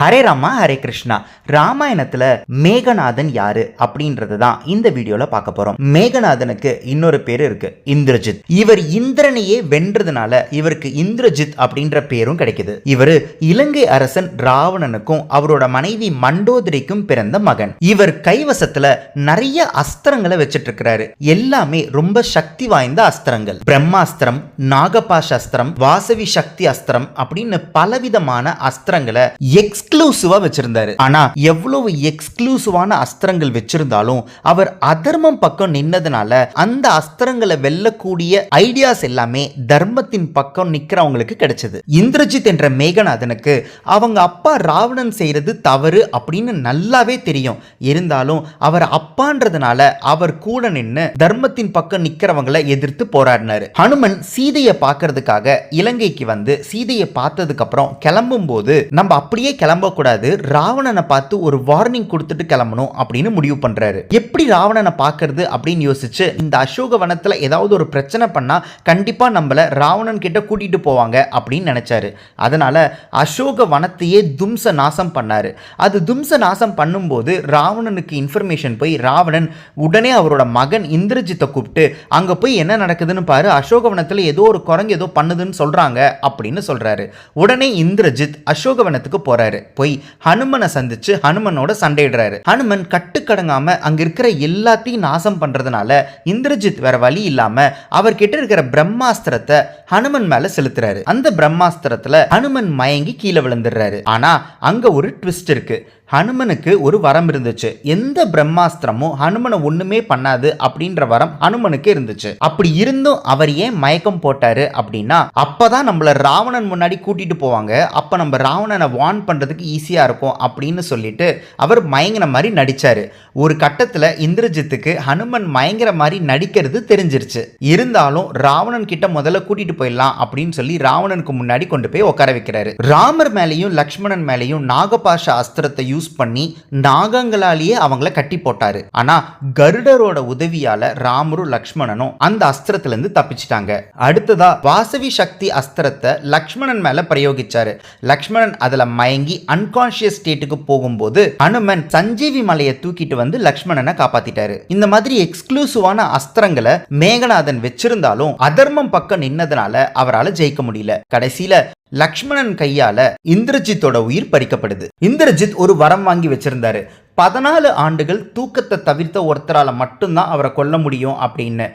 ஹரே ராமா ஹரே கிருஷ்ணா. ராமாயணத்துல மேகநாதன் யாரு அப்படின்றது தான் இந்த வீடியோல பார்க்க போறோம். மேகநாதனுக்கு இன்னொரு பேரு இருக்கு, இந்திரஜித். இவர் இந்திரனையே வென்றதுனால இவருக்கு இந்திரஜித் அப்படின்ற பேரும் கிடைக்குது. இவர் இலங்கை அரசன் ராவணனுக்கும் அவரோட மனைவி மண்டோதரிக்கும் பிறந்த மகன். இவர் கைவசத்துல நிறைய அஸ்திரங்களை வச்சிட்டு இருக்கிறாரு. எல்லாமே ரொம்ப சக்தி வாய்ந்த அஸ்திரங்கள். பிரம்மாஸ்திரம், நாகபாஷ அஸ்திரம், வாசவி சக்தி அஸ்திரம் அப்படின்னு பலவிதமான அஸ்திரங்களை எக்ஸ்க்ளூசிவா வச்சிருந்தாரு. ஆனா எவ்வளவு எக்ஸ்க்ளூசிவான அஸ்திரங்கள் வச்சிருந்தாலும் அவர் அதர்மம் பக்கம் நின்னதுனால அந்த அஸ்திரங்களை வெல்லக்கூடிய ஐடியாஸ் எல்லாமே தர்மத்தின் பக்கம் நிக்கிறவங்களுக்கு கிடைச்சது. இந்திரஜித் என்ற மேகநாதனுக்கு அவங்க அப்பா ராவணன் செய்யறது தவறு அப்படின்னு நல்லாவே தெரியும். இருந்தாலும் அவர் அப்பான்றதுனால அவர் கூட நின்று தர்மத்தின் பக்கம் நிக்கிறவங்களை எதிர்த்து போராடினாரு. ஹனுமன் சீதையை பார்க்கறதுக்காக இலங்கைக்கு வந்து சீதையை பார்த்ததுக்கு அப்புறம் கிளம்பும் போது நம்ம அப்படியே கிளம்பக்கூடாது, ராவணனை பார்த்து ஒரு வார்னிங் கொடுத்துட்டு கிளம்பணும் அப்படின்னு முடிவு பண்றாரு. எப்படி ராவணனை பார்க்கறது அப்படின்னு யோசிச்சு இந்த அசோக வனத்துல ஏதாவது ஒரு பிரச்சனை பண்ணா கண்டிப்பா நம்மள ராவணன் கிட்ட கூட்டிட்டு போவாங்க அப்படின்னு நினைச்சாரு. அதனால அசோக வனத்தையே தும்ச நாசம் பண்ணாரு. அது தும்ச நாசம் பண்ணும்போது ராவணனுக்கு இன்ஃபர்மேஷன் போய் ராவணன் உடனே அவரோட மகன் இந்திரஜித்தை கூப்பிட்டு அங்க போய் என்ன நடக்குதுன்னு பாரு, அசோகவனத்தில் ஏதோ ஒரு குரங்கு ஏதோ பண்ணுதுன்னு சொல்றாங்க அப்படின்னு சொல்றாரு. உடனே இந்திரஜித் அசோகவனத்துக்கு போறாரு. போய் ஹனுமனை சந்திச்சு ஹனுமனோட சண்டையிடுறாரு. ஹனுமன் கட்டுக்கடங்காம அங்க இருக்கிற எல்லாத்தையும் நாசம் பண்றதுனால இந்திரஜித் வேற வழி இல்லாம அவர்கிட்ட இருக்கிற பிரம்மாஸ்திரத்தை ஹனுமன் மேல செலுத்துறாரு. அந்த பிரம்மாஸ்திரத்துல ஹனுமன் மயங்கி கீழே விழுந்துடுறாரு. ஆனா அங்க ஒரு ட்விஸ்ட் இருக்கு. ஹனுமனுக்கு ஒரு வரம் இருந்துச்சு. எந்த பிரம்மாஸ்திரமும் ஹனுமனை ஒண்ணுமே பண்ணாது அப்படின்ற வரம் ஹனுமனுக்கு இருந்துச்சு. அப்படி இருந்தும் அவர் ஏன் மயக்கம் போட்டாரு அப்படின்னா, அப்பதான் நம்மள ராவணன் முன்னாடி கூட்டிட்டு போவாங்க, அப்ப நம்ம ராவணனை வார்ன் பண்றதுக்கு ஈஸியா இருக்கும் அப்படின்னு சொல்லிட்டு அவர் மயங்கின மாதிரி நடிச்சாரு. ஒரு கட்டத்துல இந்திரஜித்துக்கு ஹனுமன் மயங்கிற மாதிரி நடிக்கிறது தெரிஞ்சிருச்சு. இருந்தாலும் ராவணன் கிட்ட முதல்ல கூட்டிட்டு போயிடலாம் அப்படின்னு சொல்லி ராவணனுக்கு முன்னாடி கொண்டு போய் உட்கார வைக்கிறாரு. ராமர் மேலையும் லக்ஷ்மணன் மேலையும் நாகபாஷ அஸ்திரத்தை யூஸ் பண்ணி நாகங்களாலேயே அவங்கள கட்டி போட்டாரு. ஆனா கருடரோட உதவியால ராமரும் லக்ஷ்மணனும் அந்த அஸ்திரத்துல இருந்து தப்பிச்சிட்டாங்க. அடுத்ததா வாசவி சக்தி அஸ்திரத்தை லக்ஷ்மணன் மேல பிரயோகிச்சாரு. லக்ஷ்மணன் அதுல மயங்கி அன்கான்ஷியஸ் ஸ்டேட்டுக்கு போகும்போது ஹனுமன் சஞ்சீவி மலையை தூக்கிட்டு வந்து லக்ஷ்மணனை காப்பாத்திட்டாரு. இந்த மாதிரி எக்ஸ்க்ளூசிவான அஸ்திரங்களை மேகநாதன் வச்சிருந்தாலும் அதர்மம் பக்கம் நின்னதுனால அவரால் ஜெயிக்க முடியல. கடைசியில லக்ஷ்மணன் கையால இந்திரஜித்தோட உயிர் பறிக்கப்படுது. இந்திரஜித் ஒரு வரம் வாங்கி வச்சிருந்தாரு. 14 ஆண்டுகள் தூக்கத்தை தவிர்த்த ஒருத்தரால மட்டும்தான் அவரை கொல்ல முடியும் அப்படின்னு.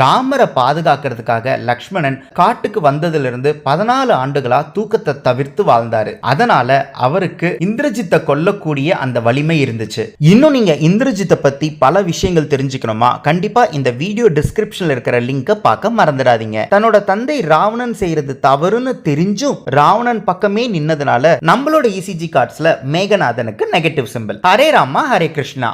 ராமரை பாதுகாக்கிறதுக்காக லக்ஷ்மணன் காட்டுக்கு வந்ததிலிருந்து 14 ஆண்டுகளா தூக்கத்தை தவிர்த்து வாழ்ந்தாரு. அதனால அவருக்கு இந்திரஜித்தை கொல்லக்கூடிய அந்த வலிமை இருந்துச்சு. இன்னும் நீங்க இந்திரஜித்தை பத்தி பல விஷயங்கள் தெரிஞ்சுக்கணுமா? கண்டிப்பா இந்த வீடியோ டிஸ்கிரிப்ஷன்ல இருக்கிற லிங்கை பார்க்க மறந்துடாதீங்க. தன்னோட தந்தை ராவணன் செய்யறது தவறுன்னு தெரிஞ்சும் ராவணன் பக்கமே நின்னதுனால நம்மளோட இசிஜி கார்ட்ஸ்ல மேகநாதனுக்கு நெகட்டிவ் சிம்பிள். ஹரே ராமா ஹரே கிருஷ்ணா.